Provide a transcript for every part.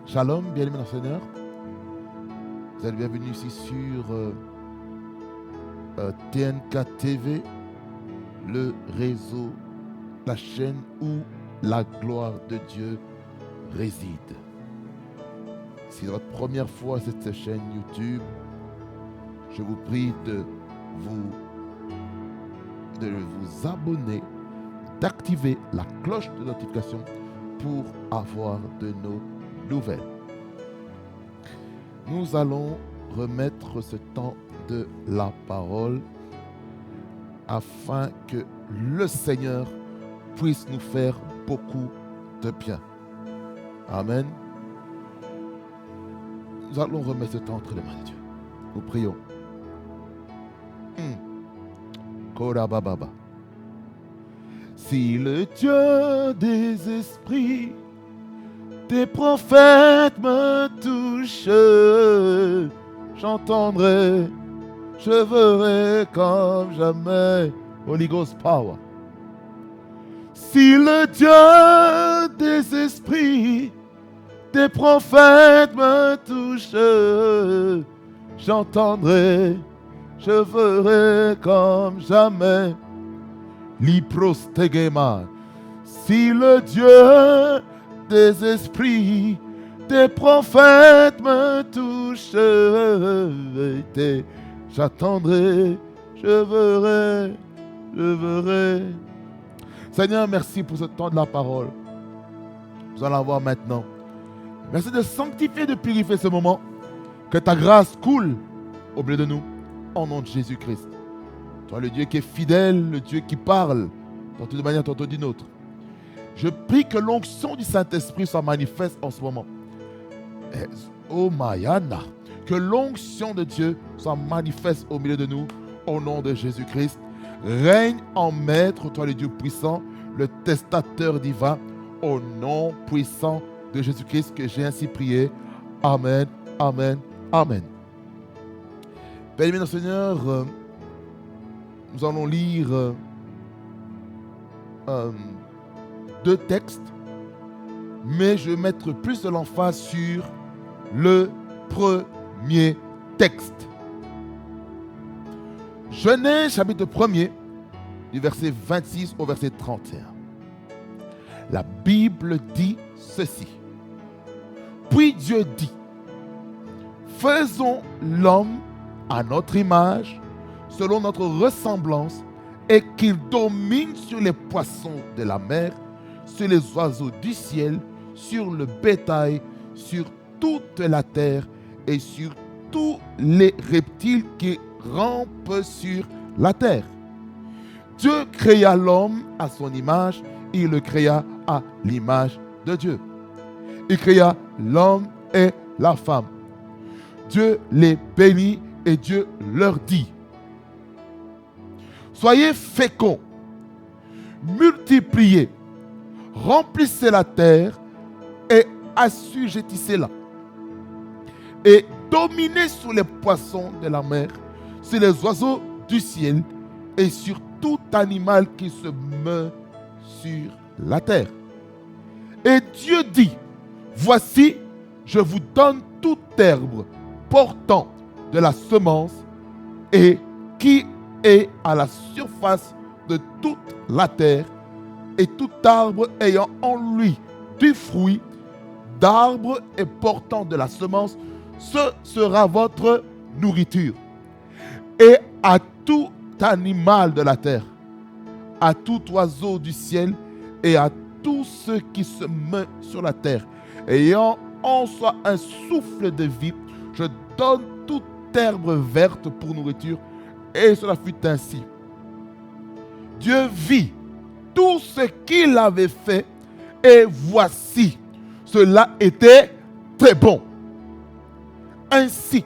Shalom, bien-aimés dans le Seigneur. Vous êtes bienvenus ici sur TNK TV, le réseau, la chaîne où la gloire de Dieu réside. Si c'est votre première fois sur cette chaîne YouTube, je vous prie de vous abonner, d'activer la cloche de notification pour avoir de nos nouvelles. Nous allons remettre ce temps de la parole afin que le Seigneur puisse nous faire beaucoup de bien. Amen. Nous allons remettre ce temps entre les mains de Dieu. Nous prions. Korabababa. Si le Dieu des esprits, tes prophètes me touchent, j'entendrai, je verrai comme jamais. Holy Ghost power. Si le Dieu des esprits, tes prophètes me touchent, j'entendrai, je verrai comme jamais. Liprostegema. Si le Dieu des esprits, tes prophètes me touchent, j'attendrai, je verrai. Seigneur, merci pour ce temps de la parole. Nous allons voir maintenant. Merci de sanctifier, de purifier ce moment. Que ta grâce coule au milieu de nous, au nom de Jésus-Christ. Toi, le Dieu qui est fidèle, le Dieu qui parle, tantôt de manière, tantôt d'une autre. Je prie que l'onction du Saint-Esprit soit manifeste en ce moment. Oh Mayana, que l'onction de Dieu soit manifeste au milieu de nous, au nom de Jésus-Christ. Règne en maître, toi le Dieu puissant, le testateur divin, au nom puissant de Jésus-Christ que j'ai ainsi prié. Amen, amen, amen. Bien-aimés dans le Seigneur, nous allons lire deux textes, mais je vais mettre plus de l'emphase sur le premier texte. Genèse chapitre 1er, du verset 26 au verset 31. La Bible dit ceci. Puis Dieu dit, faisons l'homme à notre image, selon notre ressemblance, et qu'il domine sur les poissons de la mer, sur les oiseaux du ciel, sur le bétail, sur toute la terre et sur tous les reptiles qui rampent sur la terre. Dieu créa l'homme à son image, il le créa à l'image de Dieu. Il créa l'homme et la femme. Dieu les bénit et Dieu leur dit, soyez féconds, multipliez, remplissez la terre et assujettissez-la. Et dominez sur les poissons de la mer, sur les oiseaux du ciel et sur tout animal qui se meut sur la terre. Et Dieu dit, voici, je vous donne toute herbe portant de la semence et qui est à la surface de toute la terre, et tout arbre ayant en lui du fruit d'arbre et portant de la semence, ce sera votre nourriture. Et à tout animal de la terre, à tout oiseau du ciel et à tout ce qui se meut sur la terre, ayant en soi un souffle de vie, je donne toute herbe verte pour nourriture. Et cela fut ainsi. Dieu vit tout ce qu'il avait fait, et voici, cela était très bon. Ainsi,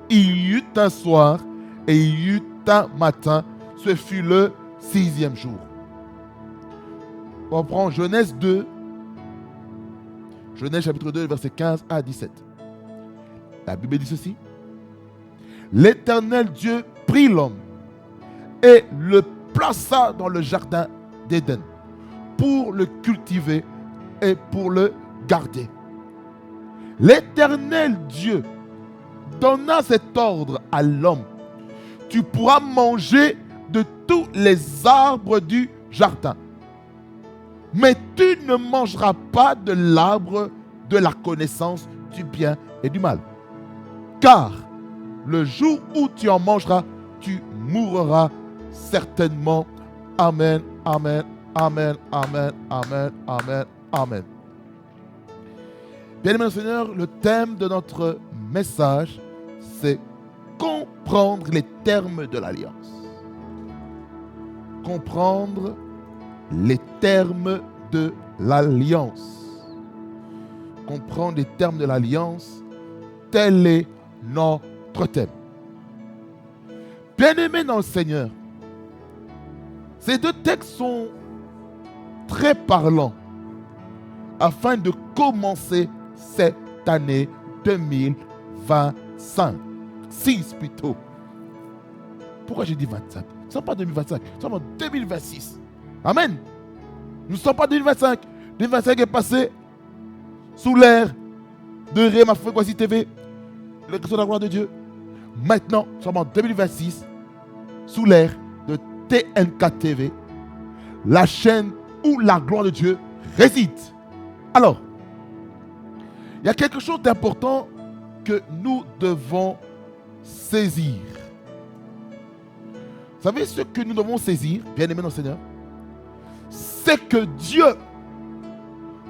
il y eut un soir et il y eut un matin, ce fut le 6e jour. On prend Genèse 2, Genèse chapitre 2, verset 15 à 17. La Bible dit ceci. L'Éternel Dieu prit l'homme et le plaça dans le jardin d'Éden pour le cultiver et pour le garder. l'Éternel Dieu donna cet ordre à l'homme. Tu pourras manger de tous les arbres du jardin, mais tu ne mangeras pas de l'arbre de la connaissance du bien et du mal. Car le jour où tu en mangeras, tu mourras certainement. Amen, amen, amen, amen, amen, amen, amen. Bien-aimé Seigneur, le thème de notre message, c'est comprendre les termes de l'alliance. Comprendre les termes de l'alliance. Comprendre les termes de l'alliance, tel est notre thème. Bien-aimés dans le Seigneur, ces deux textes sont très parlants afin de commencer cette année 2025. 6 plutôt. Pourquoi j'ai dit 25? Nous ne sommes pas en 2025, nous sommes en 2026. Amen. Nous ne sommes pas en 2025. 2025 est passé sous l'ère de Réma Fréquency TV, le Christ de la gloire de Dieu. Maintenant, nous sommes en 2026 sous l'ère de TNK TV, la chaîne où la gloire de Dieu réside. Alors, il y a quelque chose d'important que nous devons saisir. Vous savez ce que nous devons saisir, bien-aimés dans le Seigneur? C'est que Dieu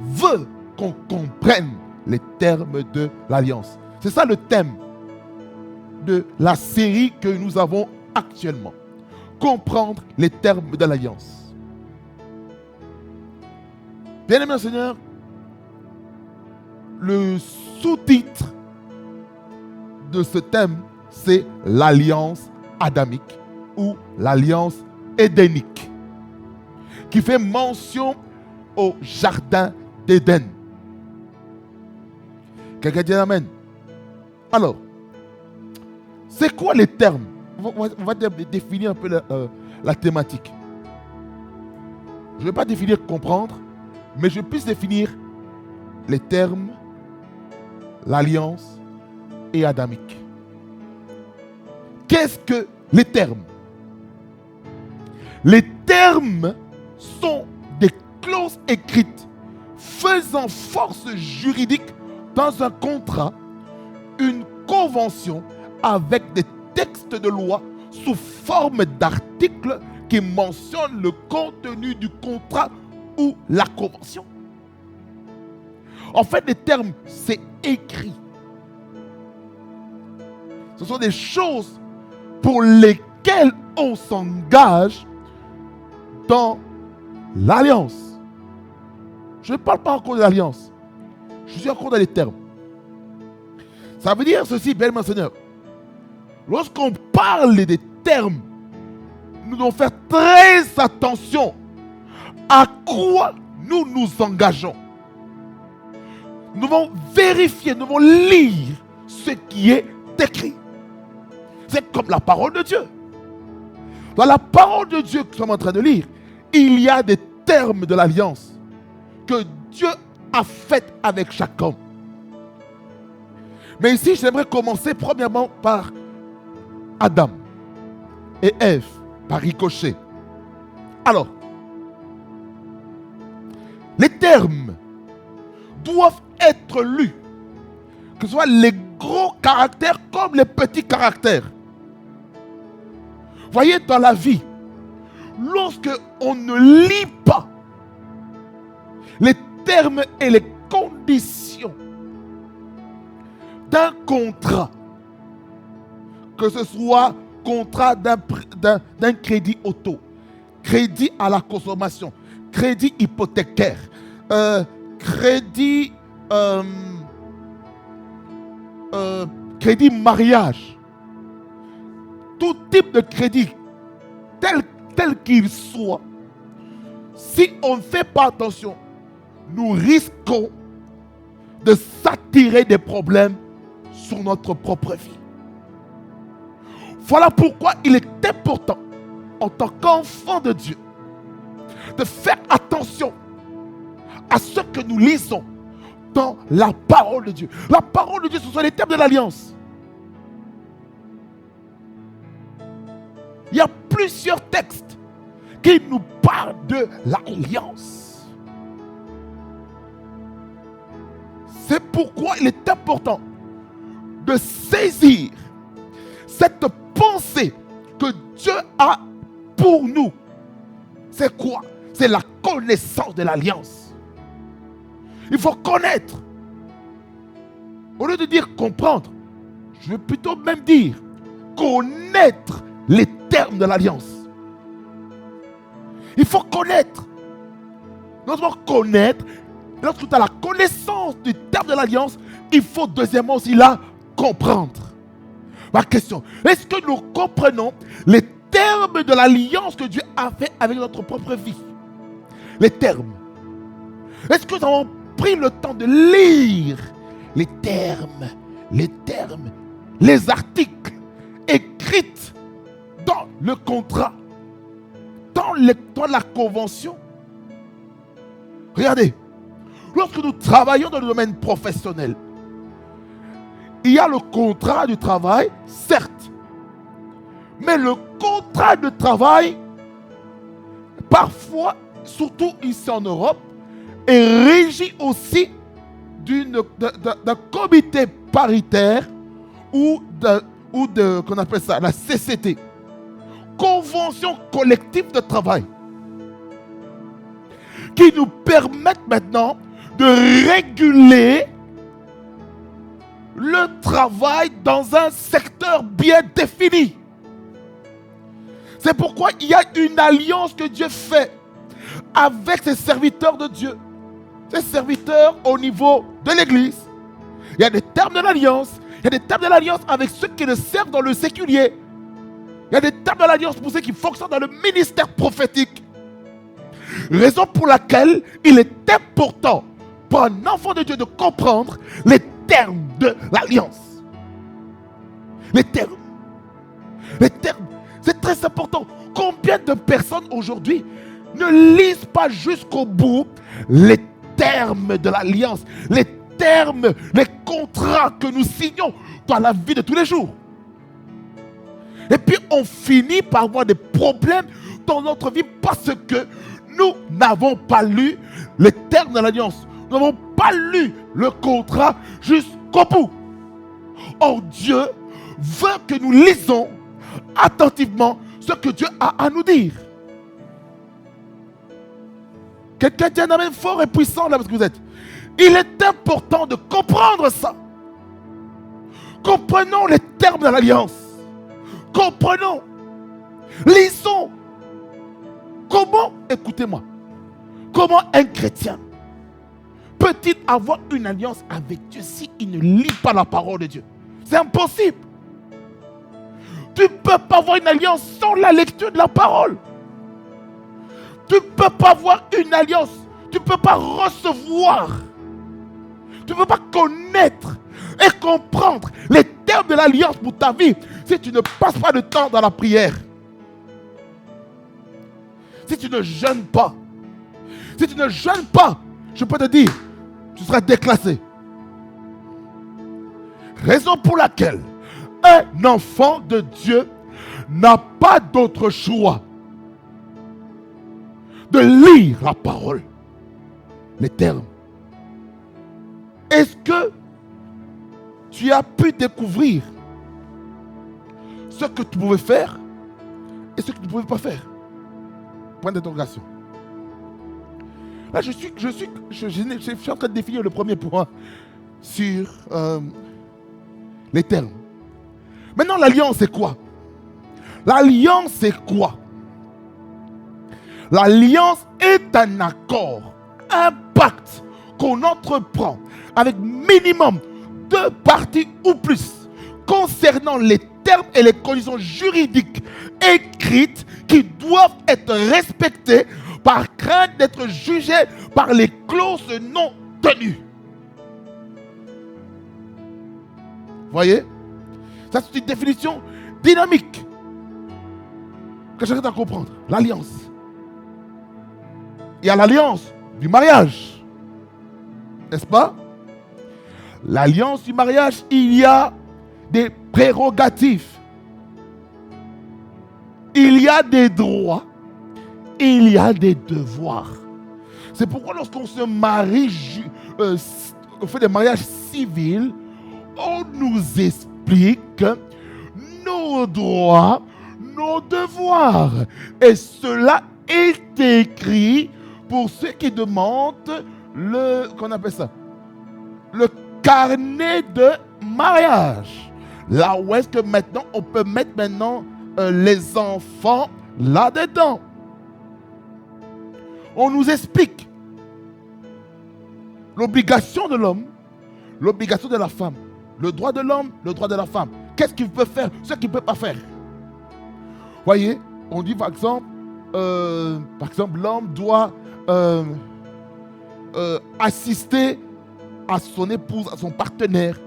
veut qu'on comprenne les termes de l'alliance. C'est ça le thème de la série que nous avons actuellement. Comprendre les termes de l'alliance. Bien-aimés dans le Seigneur, le sous-titre de ce thème, c'est l'alliance adamique ou l'alliance édénique, qui fait mention au jardin d'Éden. Quelqu'un dit amen. Alors, c'est quoi les termes? On va définir un peu la thématique. Je ne vais pas définir comprendre, mais je puisse définir les termes, l'alliance et adamique. Qu'est-ce que les termes? Les termes sont des clauses écrites faisant force juridique dans un contrat, une convention avec des textes de loi sous forme d'articles qui mentionnent le contenu du contrat ou la convention. En fait, les termes, c'est écrit. Ce sont des choses pour lesquelles on s'engage dans l'alliance. Je ne parle pas encore de l'alliance. Je suis encore dans les termes. Ça veut dire ceci, bien mon Seigneur. Lorsqu'on parle des termes, nous devons faire très attention à quoi nous nous engageons. Nous devons vérifier, nous devons lire ce qui est écrit. C'est comme la parole de Dieu. Dans la parole de Dieu que nous sommes en train de lire, il y a des termes de l'alliance que Dieu a fait avec chaque homme. Mais ici, j'aimerais commencer premièrement par Adam et Ève, par ricochet. Alors, les termes doivent être lus, que ce soit les gros caractères comme les petits caractères. Voyez, dans la vie, lorsque on ne lit pas les termes et les conditions d'un contrat, que ce soit contrat d'un crédit auto, crédit à la consommation, crédit hypothécaire, crédit mariage, tout type de crédit, tel qu'il soit, si on ne fait pas attention, nous risquons de s'attirer des problèmes sur notre propre vie. Voilà pourquoi il est important, en tant qu'enfant de Dieu, de faire attention à ce que nous lisons, dans la parole de Dieu. La parole de Dieu, ce sont les termes de l'alliance. Il y a plusieurs textes qui nous parlent de l'alliance. C'est pourquoi il est important de saisir cette pensée que Dieu a pour nous. C'est quoi? C'est la connaissance de l'alliance. Il faut connaître. Au lieu de dire comprendre, je vais plutôt même dire connaître les termes de l'alliance. Il faut connaître. Non seulement connaître, lorsque tu as la connaissance du terme de l'alliance, il faut deuxièmement aussi la comprendre. Ma question, est-ce que nous comprenons les termes de l'alliance que Dieu a fait avec notre propre vie? Les termes. Est-ce que nous avons pris le temps de lire les termes, les articles écrits dans le contrat, dans la convention? Regardez, lorsque nous travaillons dans le domaine professionnel, il y a le contrat du travail, certes, mais le contrat de travail, parfois, surtout ici en Europe, est régi aussi d'un comité paritaire ou qu'on appelle ça la CCT, Convention collective de travail, qui nous permettent maintenant de réguler le travail dans un secteur bien défini. C'est pourquoi il y a une alliance que Dieu fait avec ses serviteurs de Dieu, ses serviteurs au niveau de l'Église. Il y a des termes de l'alliance. Il y a des termes de l'alliance avec ceux qui le servent dans le séculier. Il y a des termes de l'alliance pour ceux qui fonctionnent dans le ministère prophétique. Raison pour laquelle il est important pour un enfant de Dieu de comprendre les termes de l'alliance. Les termes. Les termes. C'est très important. Combien de personnes aujourd'hui ne lisent pas jusqu'au bout les termes de l'alliance, les termes, les contrats que nous signons dans la vie de tous les jours? Et puis on finit par avoir des problèmes dans notre vie parce que nous n'avons pas lu les termes de l'alliance. Nous n'avons pas lu le contrat jusqu'au bout. Or Dieu veut que nous lisons attentivement ce que Dieu a à nous dire. Quelqu'un dit un amen fort et puissant là parce que vous êtes. Il est important de comprendre ça. Comprenons les termes de l'alliance. Comprenons. Lisons. Comment, écoutez-moi, comment un chrétien peut-il avoir une alliance avec Dieu si il ne lit pas la parole de Dieu? C'est impossible. Tu ne peux pas avoir une alliance sans la lecture de la parole. Tu ne peux pas avoir une alliance. Tu ne peux pas recevoir. Tu ne peux pas connaître et comprendre les termes de l'alliance pour ta vie si tu ne passes pas de temps dans la prière. Si tu ne jeûnes pas. Si tu ne jeûnes pas, je peux te dire, tu seras déclassé. Raison pour laquelle un enfant de Dieu n'a pas d'autre choix de lire la parole, les termes. Est-ce que tu as pu découvrir ce que tu pouvais faire et ce que tu ne pouvais pas faire? Point d'interrogation. Là, je suis en train de définir le premier point sur les termes. Maintenant, l'alliance, c'est quoi? L'alliance, c'est quoi? L'alliance est un accord, un pacte qu'on entreprend avec minimum 2 parties ou plus concernant les termes et les conditions juridiques écrites qui doivent être respectées par crainte d'être jugées par les clauses non tenues. Voyez? Ça, c'est une définition dynamique que j'arrête à comprendre. L'alliance. Il y a l'alliance du mariage. N'est-ce pas? L'alliance du mariage, il y a des prérogatives. Il y a des droits. Il y a des devoirs. C'est pourquoi lorsqu'on se marie, on fait des mariages civils, on nous explique nos droits, nos devoirs. Et cela est écrit pour ceux qui demandent qu'on appelle ça, le carnet de mariage. Là où est-ce que maintenant on peut mettre les enfants là-dedans. On nous explique l'obligation de l'homme, l'obligation de la femme, le droit de l'homme, le droit de la femme. Qu'est-ce qu'il peut faire, ce qu'il ne peut pas faire. Voyez, on dit par exemple, l'homme doit assister à son épouse, à son partenaire.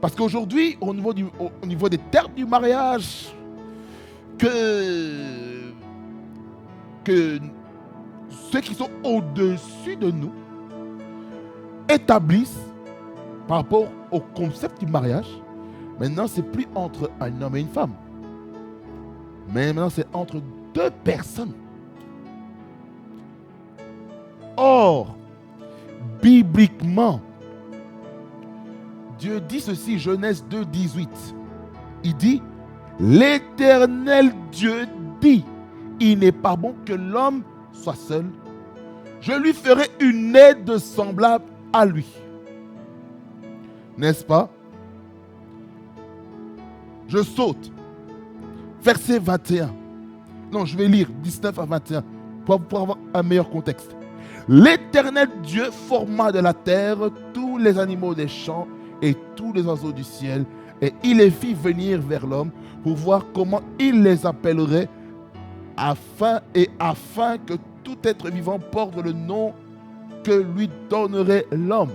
Parce qu'aujourd'hui, au niveau des termes du mariage, que ceux qui sont au-dessus de nous établissent par rapport au concept du mariage. Maintenant, c'est plus entre un homme et une femme. Mais maintenant, c'est entre deux personnes. Or, bibliquement, Dieu dit ceci, Genèse 2, 18. Il dit, l'Éternel Dieu dit, il n'est pas bon que l'homme soit seul. Je lui ferai une aide semblable à lui. N'est-ce pas? Je saute. Verset 21. Non, je vais lire 19 à 21 pour avoir un meilleur contexte. L'Éternel Dieu forma de la terre tous les animaux des champs et tous les oiseaux du ciel, et il les fit venir vers l'homme pour voir comment il les appellerait, afin que tout être vivant porte le nom que lui donnerait l'homme.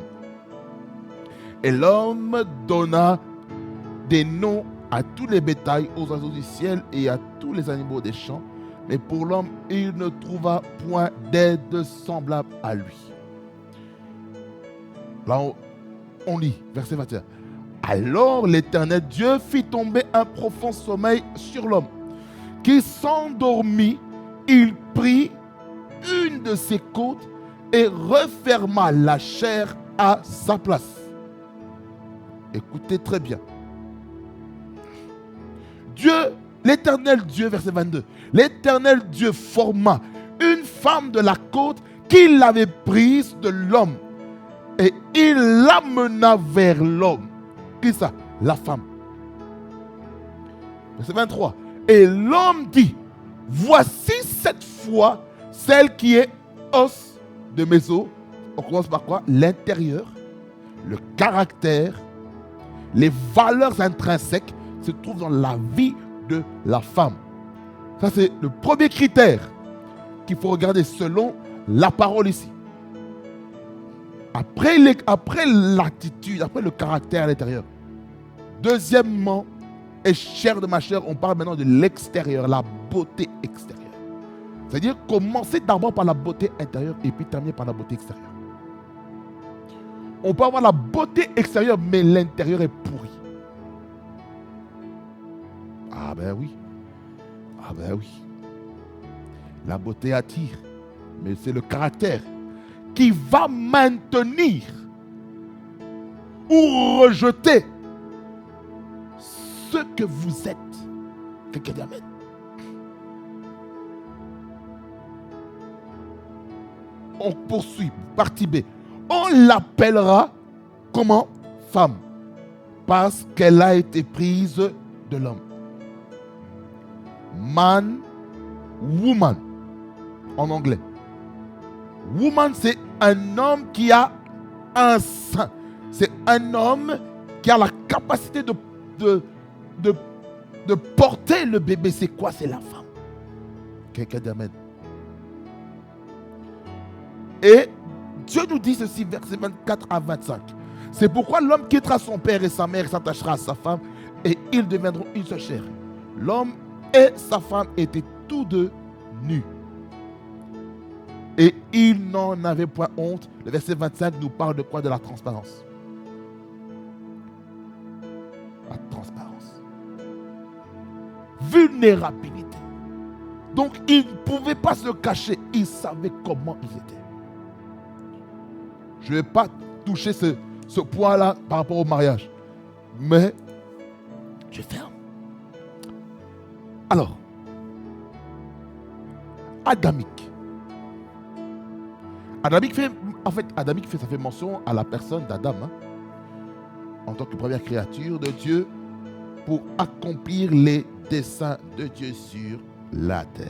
Et l'homme donna des noms à tous les bétails, aux oiseaux du ciel et à tous les animaux des champs. Mais pour l'homme, il ne trouva point d'aide semblable à lui. Là, on lit, verset 21. Alors l'Éternel Dieu fit tomber un profond sommeil sur l'homme, qui s'endormit. Il prit une de ses côtes et referma la chair à sa place. Écoutez très bien. Dieu, l'Éternel Dieu, verset 22, l'Éternel Dieu forma une femme de la côte qu'il avait prise de l'homme et il l'amena vers l'homme. Qui ça? La femme. Verset 23. Et l'homme dit, voici cette fois celle qui est os de mes os. On commence par quoi? L'intérieur, le caractère, les valeurs intrinsèques se trouvent dans la vie de la femme. Ça, c'est le premier critère qu'il faut regarder selon la parole ici. Après l'attitude, après le caractère à l'intérieur. Deuxièmement, et chair de ma chair, on parle maintenant de l'extérieur, la beauté extérieure. C'est-à-dire commencer d'abord par la beauté intérieure et puis terminer par la beauté extérieure. On peut avoir la beauté extérieure, mais l'intérieur est pourri. Ah ben oui. Ah ben oui. La beauté attire, mais c'est le caractère qui va maintenir ou rejeter ce que vous êtes. Quelqu'un dit amen. On poursuit, partie B. On l'appellera comment? Femme. Parce qu'elle a été prise de l'homme. Man, woman, en anglais. Woman, c'est un homme qui a un sein. C'est un homme qui a la capacité de porter le bébé. C'est quoi? C'est la femme. Quelqu'un dit amen. Et Dieu nous dit ceci, versets 24 à 25. C'est pourquoi l'homme quittera son père et sa mère et s'attachera à sa femme et ils deviendront une seule chair. L'homme et sa femme étaient tous deux nus. Et ils n'en avaient point honte. Le verset 25 nous parle de quoi? De la transparence. La transparence. Vulnérabilité. Donc, ils ne pouvaient pas se cacher. Ils savaient comment ils étaient. Je ne vais pas toucher ce point-là par rapport au mariage. Mais, je ferme. Alors, adamique. Adamique ça fait mention à la personne d'Adam, hein, en tant que première créature de Dieu pour accomplir les desseins de Dieu sur la terre.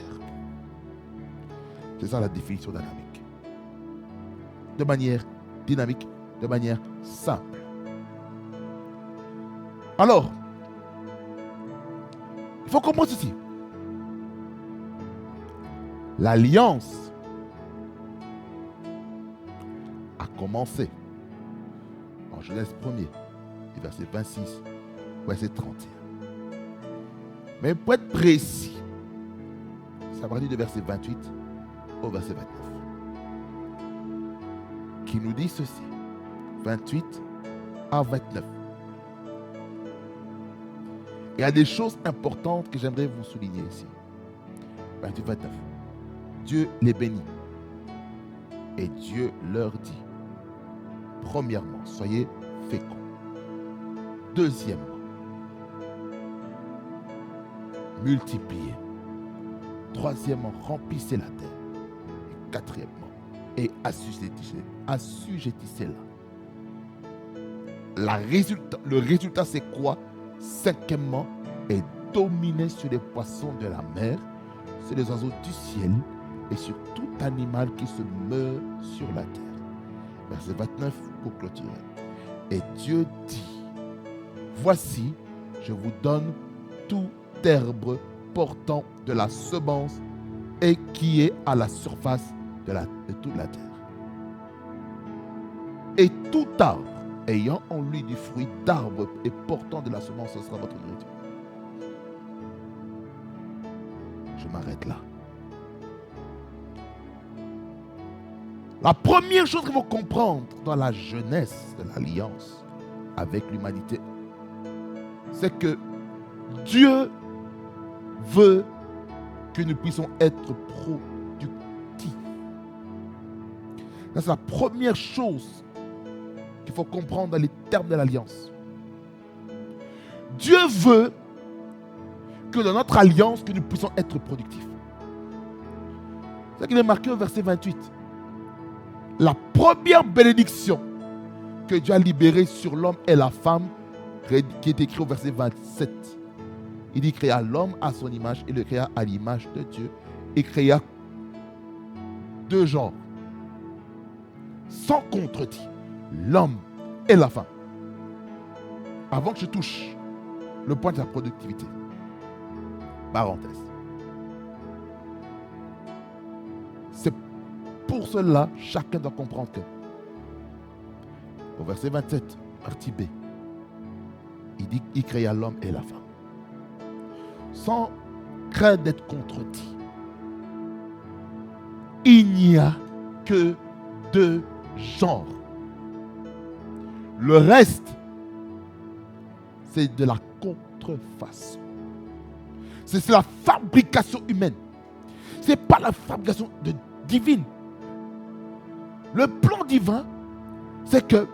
C'est ça la définition d'adamique. De manière dynamique, de manière simple. Alors, il faut comprendre ceci. L'alliance a commencé en Genèse 1er, verset 26, verset 31. Mais pour être précis, ça va dire de verset 28 au verset 29. Qui nous dit ceci, 28 à 29. Il y a des choses importantes que j'aimerais vous souligner ici. 28, 29. Dieu les bénit. Et Dieu leur dit, premièrement, soyez féconds. Deuxièmement, multipliez. Troisièmement, remplissez la terre. Et quatrièmement, et assujettissez-la. Le résultat, c'est quoi? Cinquièmement, et dominez sur les poissons de la mer, sur les oiseaux du ciel et sur tout animal qui se meurt sur la terre. Verset 29 pour clôturer. Et Dieu dit, voici, je vous donne tout herbe portant de la semence et qui est à la surface de toute la terre. Et tout arbre ayant en lui du fruit d'arbre et portant de la semence, ce sera votre nourriture. Je m'arrête là. La première chose qu'il faut comprendre dans la jeunesse de l'alliance avec l'humanité, c'est que Dieu veut que nous puissions être productifs. C'est la première chose qu'il faut comprendre dans les termes de l'alliance. Dieu veut que dans notre alliance, que nous puissions être productifs. C'est ce qu'il est marqué au verset 28. La première bénédiction que Dieu a libérée sur l'homme et la femme, qui est écrit au verset 27. Il dit, créa l'homme à son image et le créa à l'image de Dieu. Et créa deux genres, sans contredit, l'homme et la femme. Avant que je touche le point de la productivité, parenthèse. C'est pour cela, chacun doit comprendre que, au verset 27, partie B, il dit qu'il créa l'homme et la femme. Sans craindre d'être contredit. Il n'y a que deux genres. Le reste, c'est de la contrefaçon. C'est la fabrication humaine. Ce n'est pas la fabrication divine. Le plan divin, c'est que,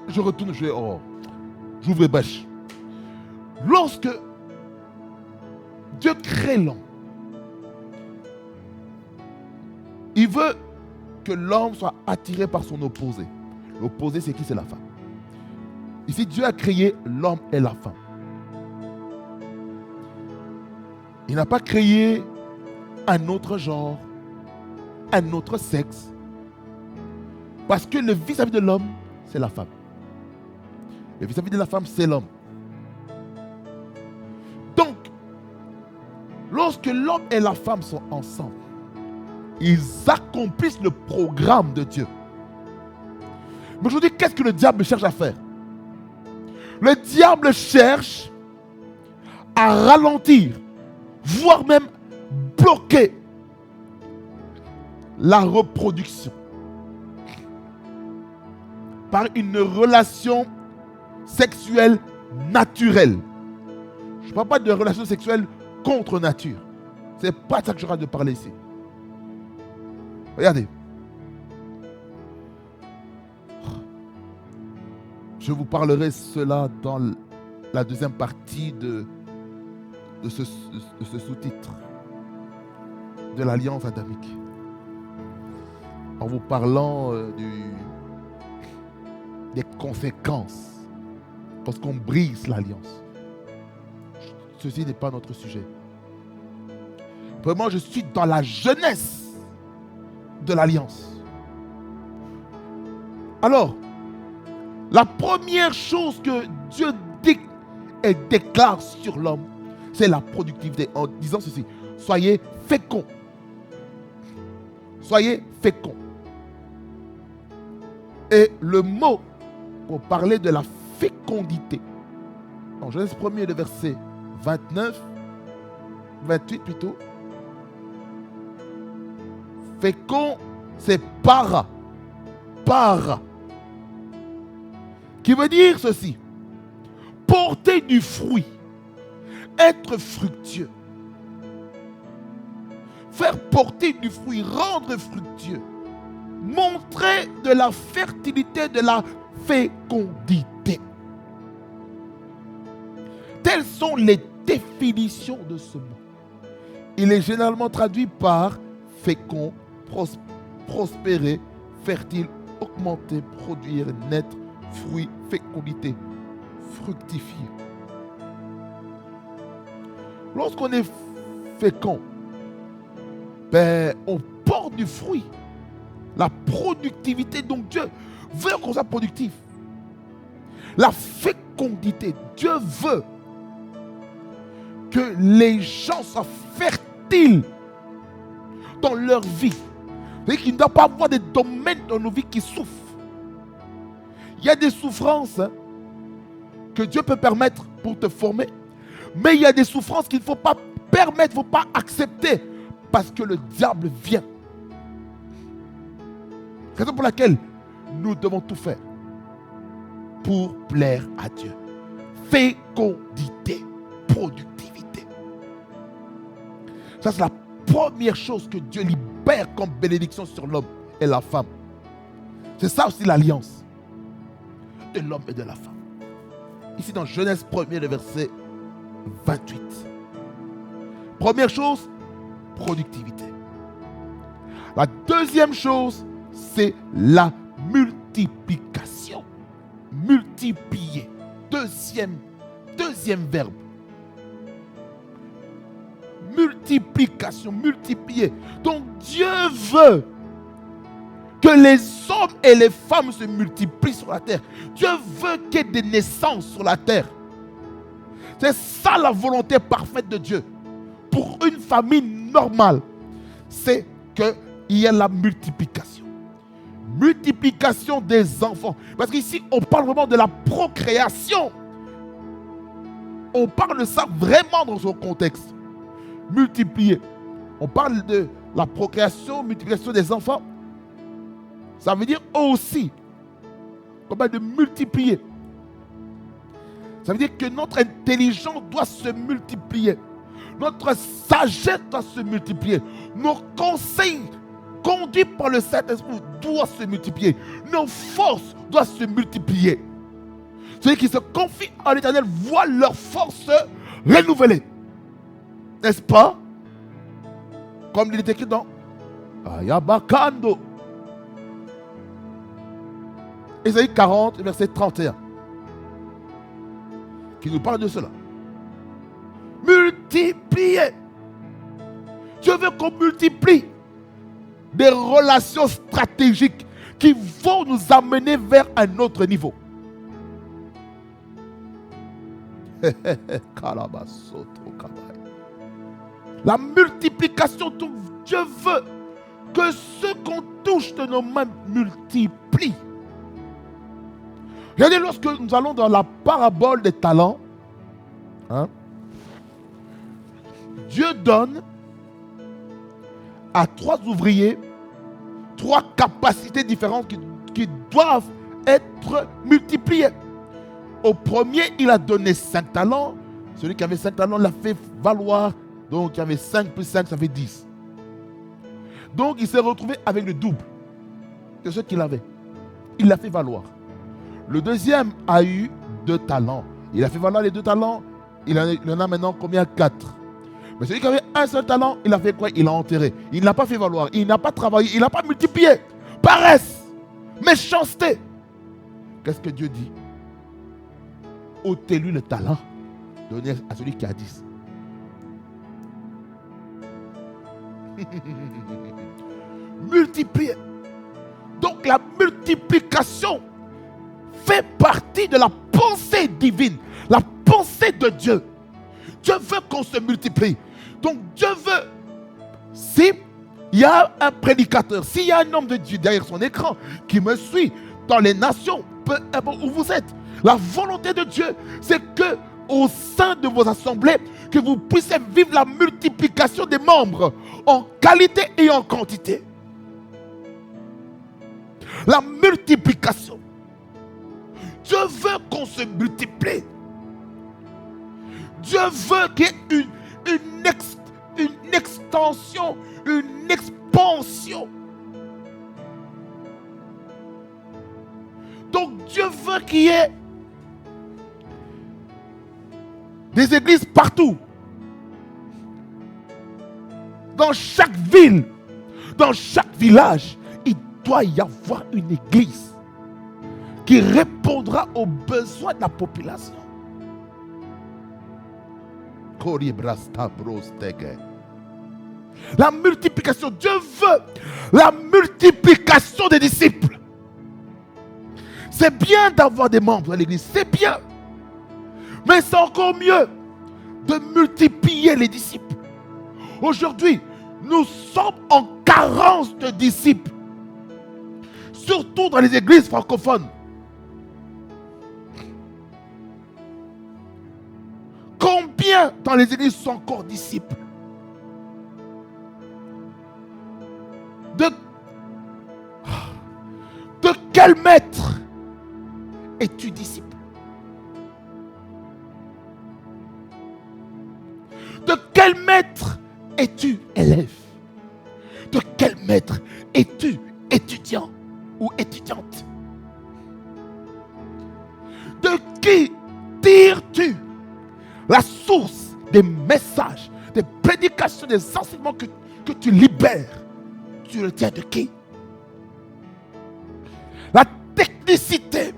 je retourne, j'ouvre les bêches. Lorsque Dieu crée l'homme, il veut que l'homme soit attiré par son opposé. L'opposé, c'est qui? C'est la femme. Ici, Dieu a créé l'homme et la femme. Il n'a pas créé un autre genre, un autre sexe. Parce que le vis-à-vis de l'homme, c'est la femme. Le vis-à-vis de la femme, c'est l'homme. Donc, lorsque l'homme et la femme sont ensemble, ils accomplissent le programme de Dieu. Mais aujourd'hui, qu'est-ce que le diable cherche à faire? Le diable cherche à ralentir, voire même bloquer la reproduction par une relation sexuelle naturelle. Je ne parle pas de relations sexuelles contre nature. Ce n'est pas ça que j'aurais de parler ici. Regardez. Je vous parlerai cela dans la deuxième partie de ce sous-titre de l'alliance adamique. En vous parlant des conséquences lorsqu'on brise l'alliance. Ceci n'est pas notre sujet. Vraiment, je suis dans la jeunesse de l'alliance. Alors, la première chose que Dieu dit et déclare sur l'homme, c'est la productivité, en disant ceci: soyez féconds. Soyez féconds. Et le mot pour parler de la fécondité, en Genèse 1er, le verset 28 plutôt. Fécond, c'est para. Para. Qui veut dire ceci: porter du fruit, être fructueux. Faire porter du fruit, rendre fructueux. Montrer de la fertilité, de la fécondité. Telles sont les définitions de ce mot. Il est généralement traduit par fécond, prospérer, fertile, augmenter, produire, naître, fruit, fécondité, fructifier. Lorsqu'on est fécond, on porte du fruit. La productivité, donc Dieu veut qu'on soit productif. La fécondité, Dieu veut que les gens soient fertiles dans leur vie. C'est-à-dire qu'il ne doit pas avoir des domaines dans nos vies qui souffrent. Il y a des souffrances que Dieu peut permettre pour te former, mais il y a des souffrances qu'il ne faut pas permettre, il ne faut pas accepter, parce que le diable vient. Raison pour laquelle nous devons tout faire pour plaire à Dieu. Fécondité, productivité. Ça, c'est la première chose que Dieu libère comme bénédiction sur l'homme et la femme. C'est ça aussi l'alliance de l'homme et de la femme. Ici dans Genèse 1er, le verset 28. Première chose, productivité. La deuxième chose, c'est la multiplication. Multiplier. Deuxième verbe. Multiplication, multiplier. Donc Dieu veut que les hommes et les femmes se multiplient sur la terre. Dieu veut qu'il y ait des naissances sur la terre. C'est ça la volonté parfaite de Dieu. Pour une famille normale, c'est qu'il y ait la multiplication. Multiplication des enfants. Parce qu'ici, on parle vraiment de la procréation. On parle de ça vraiment dans son contexte. Multiplier. On parle de la procréation, multiplication des enfants. Ça veut dire aussi comment de multiplier. Ça veut dire que notre intelligence doit se multiplier. Notre sagesse doit se multiplier. Nos conseils conduits par le Saint-Esprit doivent se multiplier. Nos forces doivent se multiplier. Ceux qui se confient en l'Éternel voient leurs forces se renouveler. N'est-ce pas? Comme il est écrit dans Ayabakando. Ésaïe 40, verset 31. Qui nous parle de cela. Multiplier. Dieu veut qu'on multiplie des relations stratégiques qui vont nous amener vers un autre niveau. La multiplication, Dieu veut que ce qu'on touche de nos mains multiplie. Regardez, lorsque nous allons dans la parabole des talents, Dieu donne à 3 ouvriers 3 capacités différentes qui doivent être multipliées. Au premier, il a donné 5 talents. Celui qui avait 5 talents l'a fait valoir. Donc, il y avait 5 plus 5, ça fait 10. Donc, il s'est retrouvé avec le double de ce qu'il avait. Il l'a fait valoir. Le deuxième a eu 2 talents. Il a fait valoir les 2 talents. Il en a maintenant combien? 4. Mais celui qui avait un seul talent, il a fait quoi? Il l'a enterré. Il n'a pas fait valoir. Il n'a pas travaillé. Il n'a pas multiplié. Paresse. Méchanceté. Qu'est-ce que Dieu dit? Ôtez-lui le talent. Donnez à celui qui a 10. Multiplier. Donc la multiplication fait partie de la pensée divine, la pensée de Dieu. Dieu veut qu'on se multiplie. Donc Dieu veut, si il y a un prédicateur, s'il y a un homme de Dieu derrière son écran qui me suit dans les nations, peu importe où vous êtes, la volonté de Dieu, c'est que au sein de vos assemblées, que vous puissiez vivre la multiplication des membres en qualité et en quantité. La multiplication. Dieu veut qu'on se multiplie. Dieu veut qu'il y ait une extension, une expansion. Donc Dieu veut qu'il y ait des églises partout. Dans chaque ville, dans chaque village, il doit y avoir une église qui répondra aux besoins de la population. La multiplication, Dieu veut la multiplication des disciples. C'est bien d'avoir des membres dans l'église, c'est bien. Mais c'est encore mieux de multiplier les disciples. Aujourd'hui, nous sommes en carence de disciples. Surtout dans les églises francophones. Combien dans les églises sont encore disciples? De quel maître es-tu disciple? De quel maître es-tu élève? De quel maître es-tu étudiant ou étudiante? De qui tires-tu la source des messages, des prédications, des enseignements que tu libères? Tu le tiens de qui? La technicité,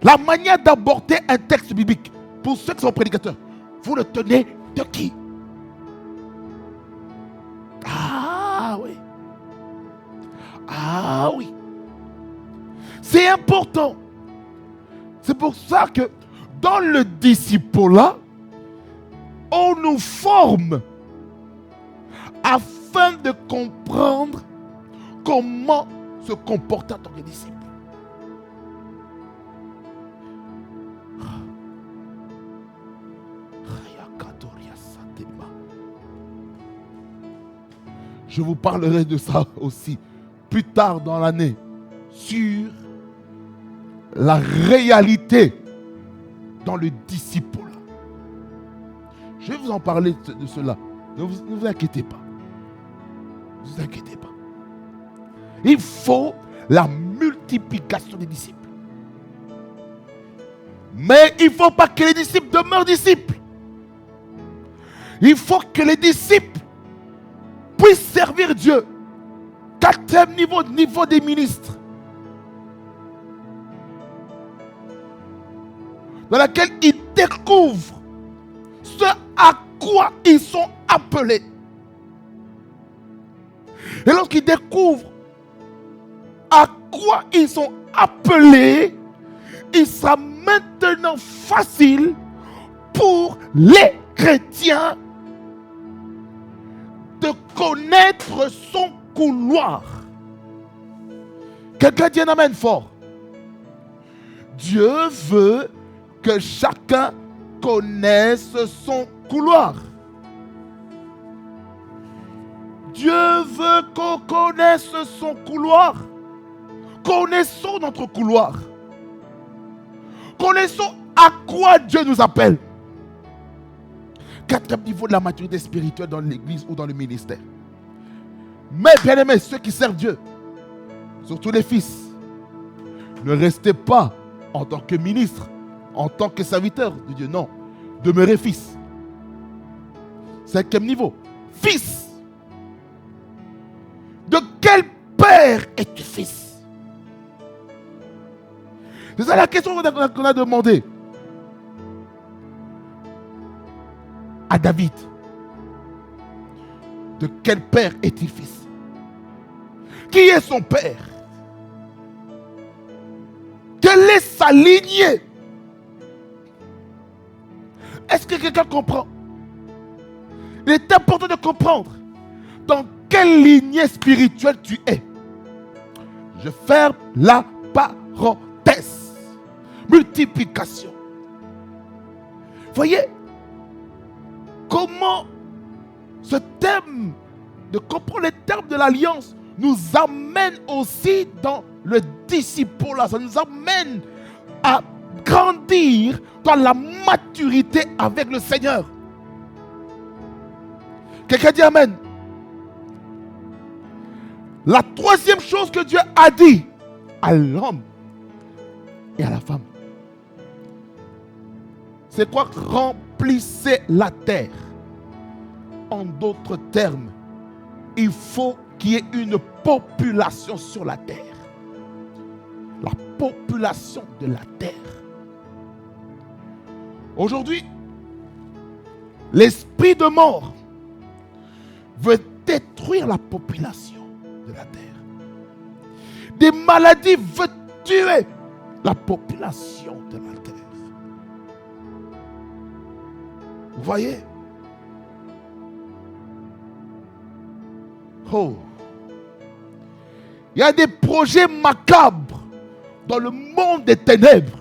la manière d'aborder un texte biblique, pour ceux qui sont prédicateurs, vous le tenez de qui? Ah oui. Ah oui. C'est important. C'est pour ça que dans le disciple-là, on nous forme afin de comprendre comment se comporter en tant que disciple. Je vous parlerai de ça aussi plus tard dans l'année, sur la réalité dans le disciple. Je vais vous en parler de cela. Ne vous inquiétez pas. Ne vous inquiétez pas. Il faut la multiplication des disciples. Mais il ne faut pas que les disciples demeurent disciples. Il faut que les disciples puissent servir Dieu. 4e niveau des ministres. Dans laquelle ils découvrent ce à quoi ils sont appelés. Et lorsqu'ils découvrent à quoi ils sont appelés, il sera maintenant facile pour les chrétiens de connaître son couloir. Quelqu'un dit un amen fort. Dieu veut que chacun connaisse son couloir. Dieu veut qu'on connaisse son couloir. Connaissons notre couloir. Connaissons À quoi Dieu nous appelle? Quatrième niveau de la maturité spirituelle dans l'église ou dans le ministère. Mais bien aimés, ceux qui servent Dieu, surtout les fils, ne restez pas en tant que ministre, en tant que serviteur de Dieu. Non, demeurez fils. Cinquième niveau, fils. De quel père es-tu fils? C'est ça la question qu'on a demandé à David. De quel père est-il fils? Qui est son père? Quelle est sa lignée? Est-ce que quelqu'un comprend? Il est important de comprendre dans quelle lignée spirituelle tu es. Je ferme la parenthèse. Multiplication. Voyez comment ce thème de comprendre les termes de l'alliance nous amène aussi dans le disciple-là. Ça nous amène à grandir dans la maturité avec le Seigneur. Quelqu'un dit amen. La troisième chose que Dieu a dit à l'homme et à la femme, c'est quoi? Remplissez la terre. En d'autres termes, il faut qu'il y ait une population sur la terre. La population de la terre. Aujourd'hui, l'esprit de mort veut détruire la population de la terre. Des maladies veulent tuer la population de la terre. Vous voyez? Oh. Il y a des projets macabres dans le monde des ténèbres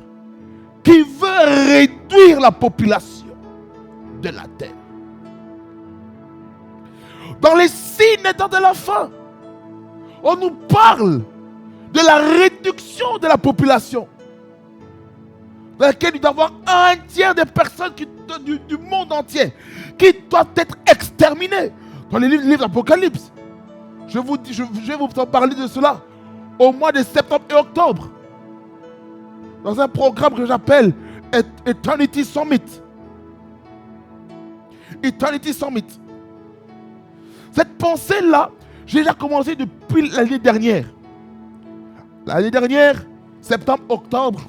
qui veulent réduire la population de la terre. Dans les signes des temps de la fin, on nous parle de la réduction de la population, dans laquelle il doit y avoir un tiers des personnes du monde entier qui doivent être exterminées. Dans les livres d'Apocalypse, je vais vous parler de cela au mois de septembre et octobre, dans un programme que j'appelle Eternity Summit. Eternity Summit. Cette pensée-là, j'ai déjà commencé depuis l'année dernière. L'année dernière, septembre, octobre,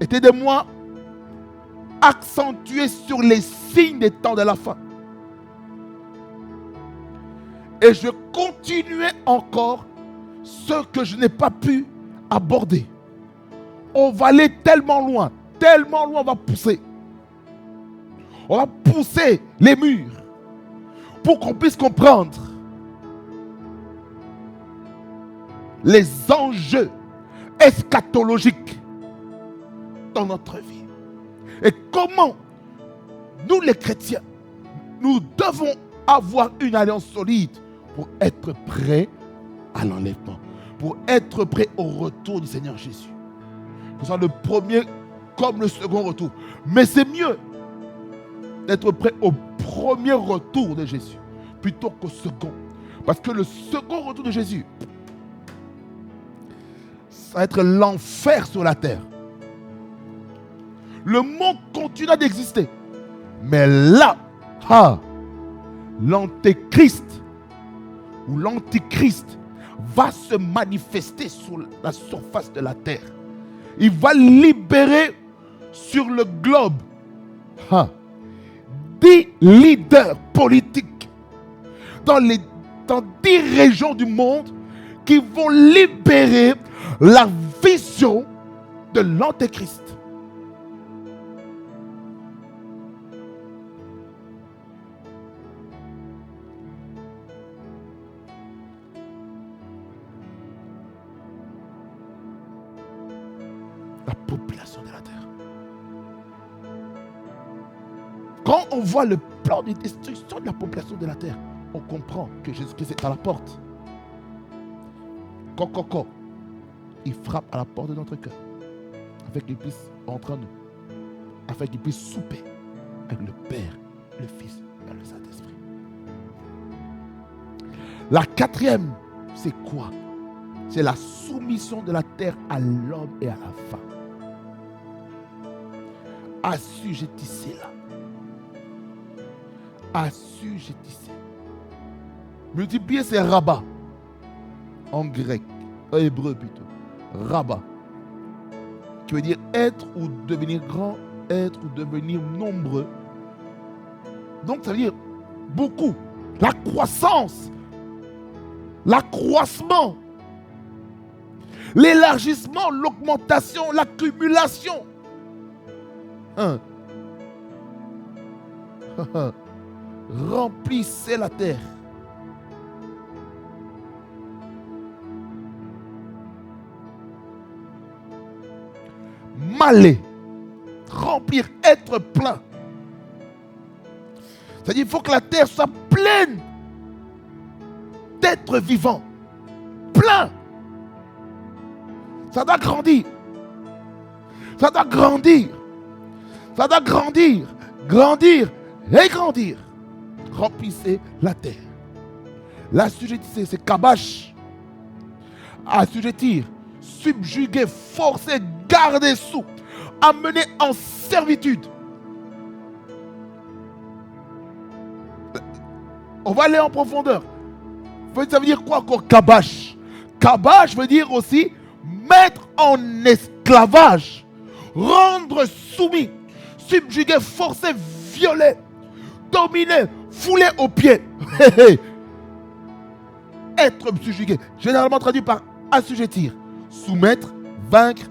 étaient des mois accentués sur les signes des temps de la fin. Et je continuais encore ce que je n'ai pas pu aborder. On va aller tellement loin on va pousser. On va pousser les murs pour qu'on puisse comprendre les enjeux eschatologiques dans notre vie. Et comment nous les chrétiens, nous devons avoir une alliance solide pour être prêts à l'enlèvement, pour être prêts au retour du Seigneur Jésus. Que ce soit le premier comme le second retour. Mais c'est mieux d'être prêt au premier retour de Jésus plutôt qu'au second. Parce que le second retour de Jésus, ça va être l'enfer sur la terre. Le monde continuera d'exister. Mais là, l'antéchrist ou l'antichrist va se manifester sur la surface de la terre. Il va libérer sur le globe 10 leaders politiques dans 10 régions du monde qui vont libérer la vision de l'antéchrist. La population de la terre. Quand on voit le plan de destruction de la population de la terre, on comprend que Jésus-Christ est à la porte. Quand il frappe à la porte de notre cœur. afin qu'il puisse entrer en nous, afin qu'il puisse souper avec le Père, le Fils et le Saint-Esprit. La quatrième, c'est quoi? C'est la soumission de la terre à l'homme et à la femme. Assujettissez-la. Assujettissez. Multiplier, c'est rabat. En grec, en hébreu plutôt. Rabat. Qui veut dire être ou devenir grand, être ou devenir nombreux. Donc ça veut dire beaucoup. La croissance. L'accroissement. L'élargissement, l'augmentation, l'accumulation. Remplissez la terre. Maler, remplir, être plein. C'est-à-dire qu'il faut que la terre soit pleine d'êtres vivants. Plein. Ça doit grandir. Ça doit grandir. Ça doit grandir. Grandir et grandir. Remplissez la terre. L'assujettissez, c'est kabash. Assujettir, subjuguer, forcer, garder sous, amener en servitude. On va aller en profondeur. Ça veut dire quoi encore, kabash? Kabash veut dire aussi mettre en esclavage, rendre soumis, subjuguer, forcer, violer, dominer, fouler aux pieds. Être subjugué, généralement traduit par assujettir, soumettre, vaincre,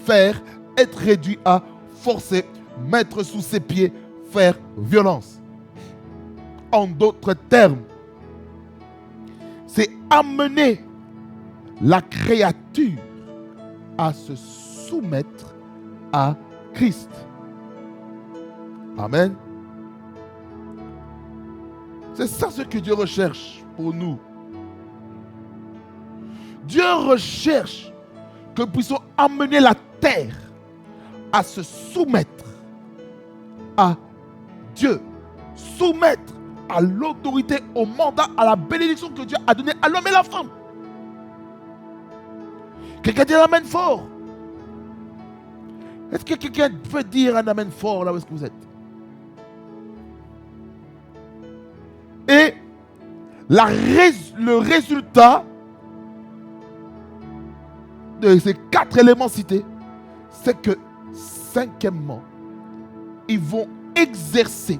faire, être réduit à, forcer, mettre sous ses pieds, faire violence. En d'autres termes, c'est amener la créature à se soumettre à Christ. Amen. C'est ça ce que Dieu recherche pour nous. Dieu recherche que nous puissions amener la terre à se soumettre à Dieu. Soumettre à l'autorité, au mandat, à la bénédiction que Dieu a donnée à l'homme et la femme. Quelqu'un dit un amen fort. Est-ce que quelqu'un peut dire un amen fort là où est-ce que vous êtes? Et le résultat de ces 4 éléments cités, c'est que, cinquièmement, ils vont exercer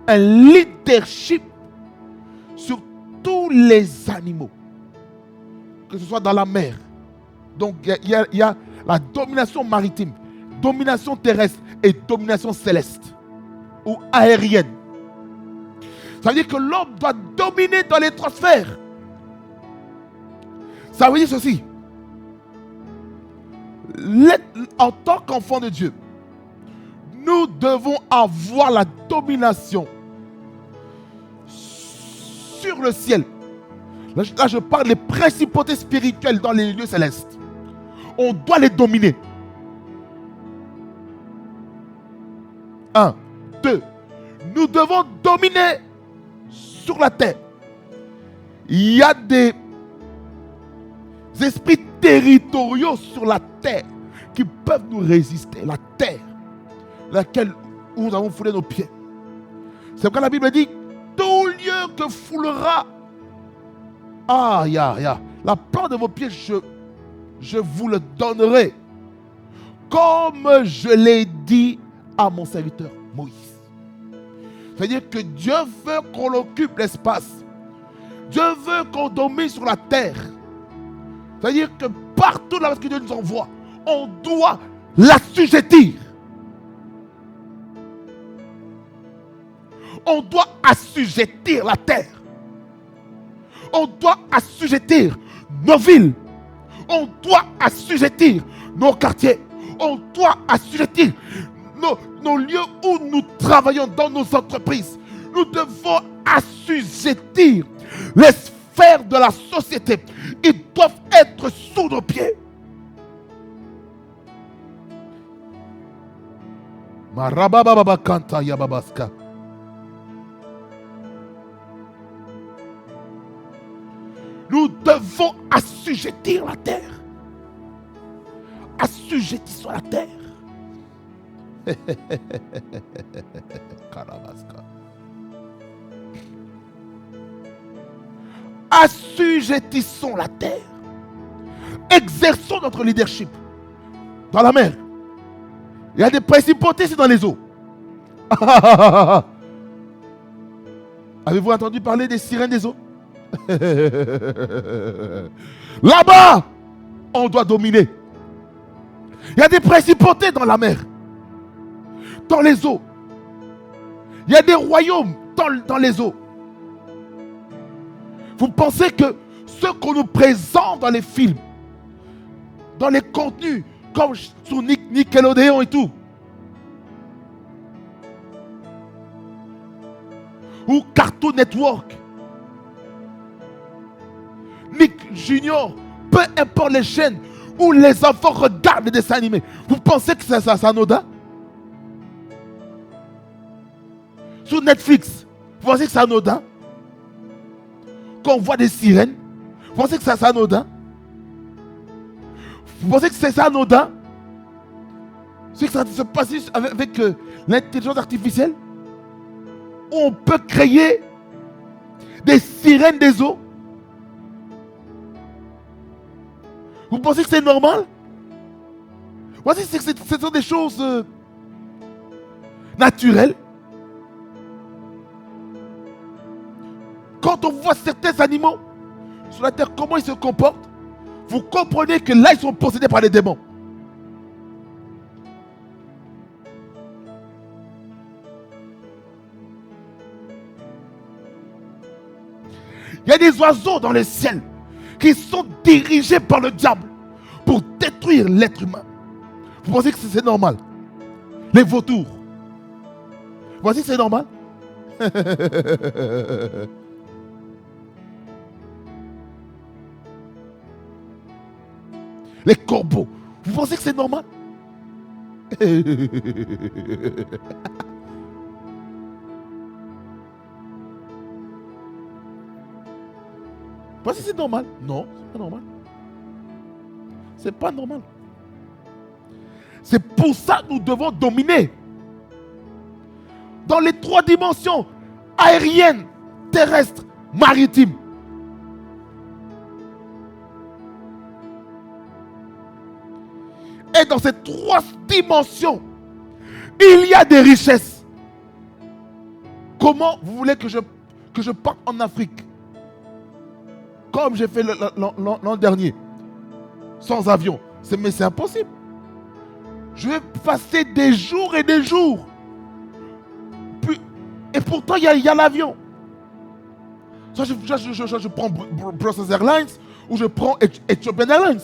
un leadership sur tous les animaux, que ce soit dans la mer. Donc il y a la domination maritime, domination terrestre et domination céleste ou aérienne. Ça veut dire que l'homme doit dominer dans les transferts. Ça veut dire ceci. En tant qu'enfant de Dieu, nous devons avoir la domination sur le ciel. Là, je parle des principautés spirituelles dans les lieux célestes. On doit les dominer. 1, 2. Nous devons dominer sur la terre. Il y a des esprits territoriaux sur la terre qui peuvent nous résister. La terre, laquelle où nous avons foulé nos pieds. C'est pourquoi la Bible dit, tout lieu que foulera la plante de vos pieds, je vous le donnerai, comme je l'ai dit à mon serviteur Moïse. C'est-à-dire que Dieu veut qu'on occupe l'espace. Dieu veut qu'on domine sur la terre. C'est-à-dire que partout là où Dieu nous envoie, on doit l'assujettir. On doit assujettir la terre. On doit assujettir nos villes. On doit assujettir nos quartiers. On doit assujettir nos lieux où nous travaillons dans nos entreprises. Nous devons assujettir les sphères de la société. Ils doivent être sous nos pieds. Marabababa kanta yababaska. Nous devons assujettir la terre. Assujettissons la terre. Karabaska. Assujettissons la terre. Exerçons notre leadership dans la mer. Il y a des principautés ici dans les eaux. Avez-vous entendu parler des sirènes des eaux? Là-bas, on doit dominer. Il y a des principautés dans la mer, dans les eaux. Il y a des royaumes dans les eaux. Vous pensez que ce qu'on nous présente dans les films, dans les contenus, comme sur Nickelodeon et tout, ou Cartoon Network, Nick Junior, peu importe les chaînes où les enfants regardent les dessins animés, vous pensez que c'est anodin? Sur Netflix, vous pensez que c'est anodin? Quand on voit des sirènes, vous pensez que c'est anodin? Vous pensez que c'est anodin? Ce qui se passe avec l'intelligence artificielle, où on peut créer des sirènes des eaux. Vous pensez que c'est normal? Vous pensez que ce sont des choses naturelles? Quand on voit certains animaux sur la terre, comment ils se comportent, vous comprenez que là, ils sont possédés par les démons. Il y a des oiseaux dans le ciel qui sont dirigés par le diable pour détruire l'être humain. Vous pensez que c'est normal? Les vautours. Vous pensez que c'est normal? Les corbeaux. Vous pensez que c'est normal? Vous pensez que c'est normal? Non, c'est pas normal. C'est pas normal. C'est pour ça que nous devons dominer. Dans les 3 dimensions, aériennes, terrestres, maritimes. Et dans ces 3 dimensions, il y a des richesses. Comment vous voulez que je parte en Afrique? Comme j'ai fait l'an dernier, sans avion. Mais c'est impossible. Je vais passer des jours et des jours. Et pourtant, il y a l'avion. Soit je prends Brussels Airlines ou je prends Ethiopian Airlines.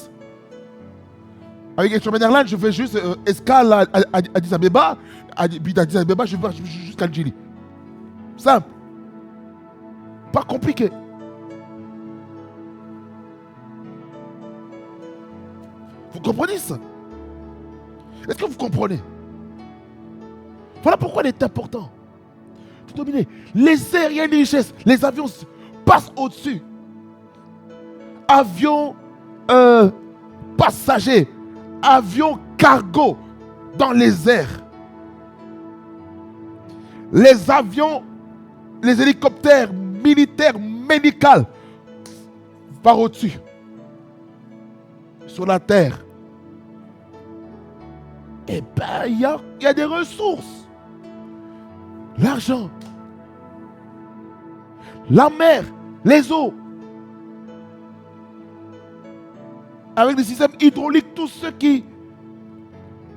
Avec Ethiopian Airlines, je fais juste escale à Addis Abeba. Puis d'Addis Abeba, je vais jusqu'à Algérie. Simple. Pas compliqué. Vous comprenez ça? Est-ce que vous comprenez? Voilà pourquoi il est important de dominer. Les airs, il y a une richesse. Les avions passent au-dessus. Avions passagers, avions cargo dans les airs. Les avions, les hélicoptères militaires, médicaux par au-dessus. Sur la terre. Eh bien, il y a des ressources. L'argent. La mer. Les eaux. Avec des systèmes hydrauliques, tous ceux qui...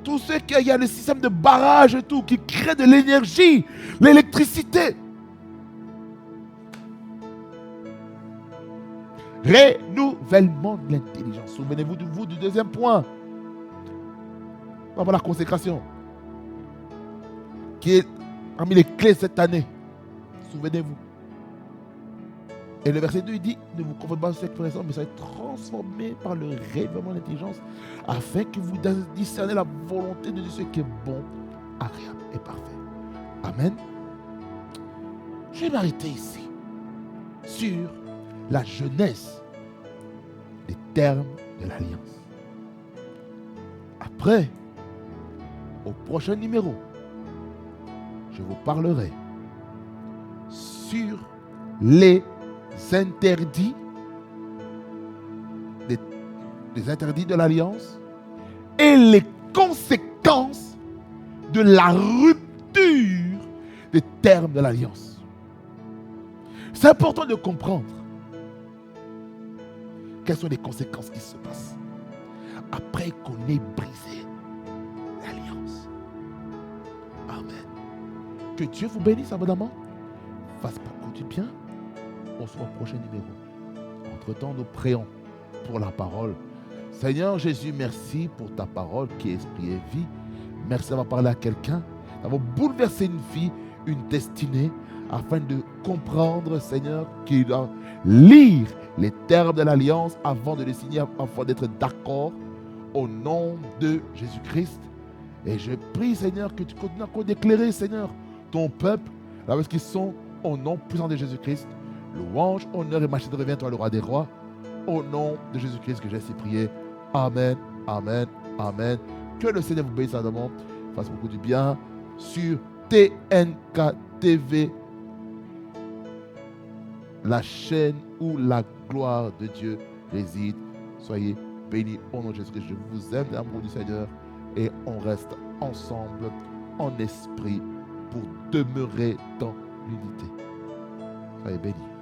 Il y a des systèmes de barrage et tout, qui créent de l'énergie, l'électricité. Renouvellement de l'intelligence. Souvenez-vous du deuxième point. Voilà la consécration. Qui est parmi les clés cette année. Souvenez-vous. Et le verset 2, il dit, ne vous conformez pas à cette connaissance, mais soyez transformés par le révèlement de l'intelligence, afin que vous discerniez la volonté de Dieu, ce qui est bon, agréable et parfait. Amen. Je vais m'arrêter ici sur la jeunesse des termes de l'alliance. Après, au prochain numéro, je vous parlerai sur les interdits, les interdits de l'alliance et les conséquences de la rupture des termes de l'alliance. C'est important de comprendre quelles sont les conséquences qui se passent après qu'on ait brisé l'alliance. Amen. Que Dieu vous bénisse abondamment, fasse beaucoup du bien. On se voit au prochain numéro. Entre-temps, nous prions pour la parole. Seigneur Jésus, merci pour ta parole qui est esprit et vie. Merci d'avoir parlé à quelqu'un, d'avoir bouleversé une vie, une destinée, afin de comprendre, Seigneur, qu'il doit lire les termes de l'alliance avant de les signer, afin d'être d'accord au nom de Jésus-Christ. Et je prie, Seigneur, que tu continues encore d'éclairer, Seigneur, ton peuple, parce qu'ils sont au nom puissant de Jésus-Christ. Louange, honneur et majesté revient toi, le roi des rois. Au nom de Jésus-Christ que j'ai ainsi prié. Amen, amen, amen. Que le Seigneur vous bénisse abondamment, fasse beaucoup du bien sur TNK TV, la chaîne où la gloire de Dieu réside. Soyez bénis au nom de Jésus-Christ. Je vous aime dans l'amour du Seigneur et on reste ensemble en esprit pour demeurer dans l'unité. Soyez bénis.